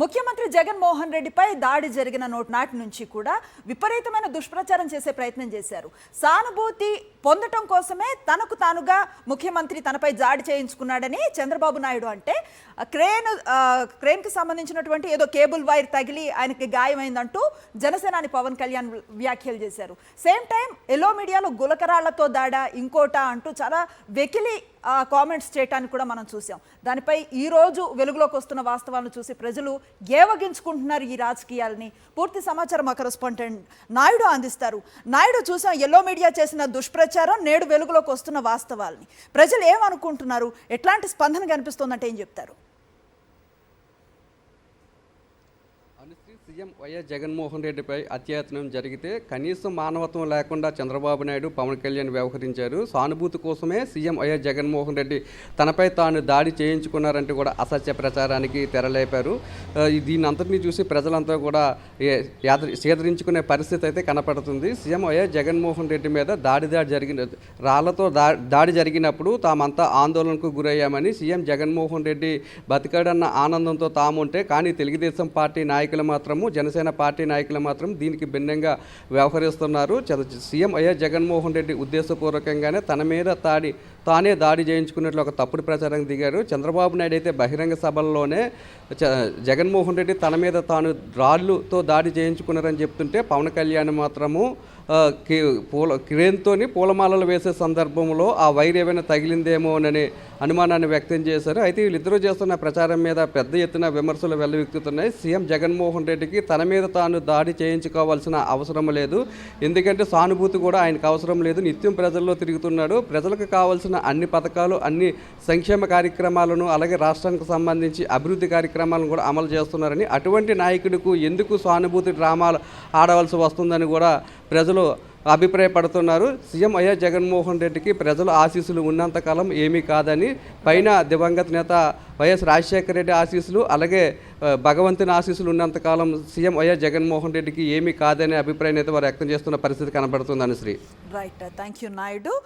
ముఖ్యమంత్రి జగన్మోహన్ రెడ్డిపై దాడి జరిగిన నాటి నుంచి కూడా విపరీతమైన దుష్ప్రచారం చేసే ప్రయత్నం చేశారు. సానుభూతి పొందటం కోసమే తనకు తానుగా ముఖ్యమంత్రి తనపై దాడి చేయించుకున్నాడని చంద్రబాబు నాయుడు అంటే క్రేన్కి సంబంధించినటువంటి ఏదో కేబుల్ వైర్ తగిలి ఆయనకి గాయమైందంటూ జనసేనాని పవన్ కళ్యాణ్ వ్యాఖ్యలు చేశారు. సేమ్ టైం ఎల్లో మీడియాలో గులకరాళ్లతో దాడా ఇంకోట అంటూ చాలా వెకిలి కామెంట్స్ చేయటానికి కూడా మనం చూసాం. దానిపై ఈరోజు వెలుగులోకి వస్తున్న వాస్తవాలను చూసి ప్రజలు ఏవగించుకుంటున్నారు ఈ రాజకీయాలని. పూర్తి సమాచారం మా కరెస్పాండెంట్ నాయుడు అందిస్తారు. నాయుడు, చూసాం ఎల్లో మీడియా చేసిన దుష్ప్రచారం, నేడు వెలుగులోకి వస్తున్న వాస్తవాలని ప్రజలు ఏమనుకుంటున్నారు, ఎట్లాంటి స్పందన కనిపిస్తోందంటే ఏం చెప్తారు? సీఎం వైఎస్ జగన్మోహన్ రెడ్డిపై అత్యాయత్నం జరిగితే కనీసం మానవత్వం లేకుండా చంద్రబాబు నాయుడు, పవన్ కళ్యాణ్ వ్యవహరించారు. సానుభూతి కోసమే సీఎం వైఎస్ జగన్మోహన్ రెడ్డి తనపై తాను దాడి చేయించుకున్నారంటూ కూడా అసత్య ప్రచారానికి తెరలేపారు. దీని అంతటినీ చూసి ప్రజలంతా కూడా సేదరించుకునే పరిస్థితి అయితే కనపడుతుంది. సీఎం వైఎస్ జగన్మోహన్ రెడ్డి మీద రాళ్లతో దాడి జరిగినప్పుడు తామంతా ఆందోళనకు గురయ్యామని, సీఎం జగన్మోహన్ రెడ్డి బతికాడన్న ఆనందంతో తాముంటే, కానీ తెలుగుదేశం పార్టీ నాయకులు మాత్రము, జనసేన పార్టీ నాయకులు మాత్రం దీనికి భిన్నంగా వ్యవహరిస్తున్నారు. సీఎం వైఎస్ జగన్మోహన్ రెడ్డి ఉద్దేశపూర్వకంగానే తన మీద తానే దాడి చేయించుకున్నట్లు ఒక తప్పుడు ప్రచారం దిగారు. చంద్రబాబు నాయుడు అయితే బహిరంగ సభల్లోనే జగన్మోహన్ రెడ్డి తన మీద తాను రాళ్ళుతో దాడి చేయించుకున్నారని చెప్తుంటే, పవన్ కళ్యాణ్ మాత్రము క్రేన్తోని పూలమాలలు వేసే సందర్భంలో ఆ వైర్ ఏమైనా తగిలిందేమోనని అనుమానాన్ని వ్యక్తం చేశారు. అయితే వీళ్ళిద్దరూ చేస్తున్న ప్రచారం మీద పెద్ద ఎత్తున విమర్శలు వెల్లువెత్తుతున్నాయి. సీఎం జగన్మోహన్ రెడ్డికి తన మీద తాను దాడి చేయించుకోవాల్సిన అవసరం లేదు, ఎందుకంటే సానుభూతి కూడా ఆయనకు అవసరం లేదు. నిత్యం ప్రజల్లో తిరుగుతున్నాడు. ప్రజలకు కావాల్సిన అన్ని పథకాలు, అన్ని సంక్షేమ కార్యక్రమాలను, అలాగే రాష్ట్రానికి సంబంధించి అభివృద్ధి కార్యక్రమాలను కూడా అమలు చేస్తున్నారని, అటువంటి నాయకుడికి ఎందుకు సానుభూతి డ్రామాలు ఆడవలసి వస్తుందని కూడా ప్రజలు అభిప్రాయపడుతున్నారు. సీఎం వైఎస్ జగన్మోహన్ రెడ్డికి ప్రజల ఆశీస్సులు ఉన్నంతకాలం ఏమీ కాదని, పైన దివంగత నేత వైఎస్ రాజశేఖర రెడ్డి ఆశీస్సులు, అలాగే భగవంతుని ఆశీస్సులు ఉన్నంతకాలం సీఎం వైఎస్ జగన్మోహన్ రెడ్డికి ఏమీ కాదనే అభిప్రాయం అయితే వారు వ్యక్తం చేస్తున్న పరిస్థితి కనబడుతుంది. Anusri. Right, thank you Naidu.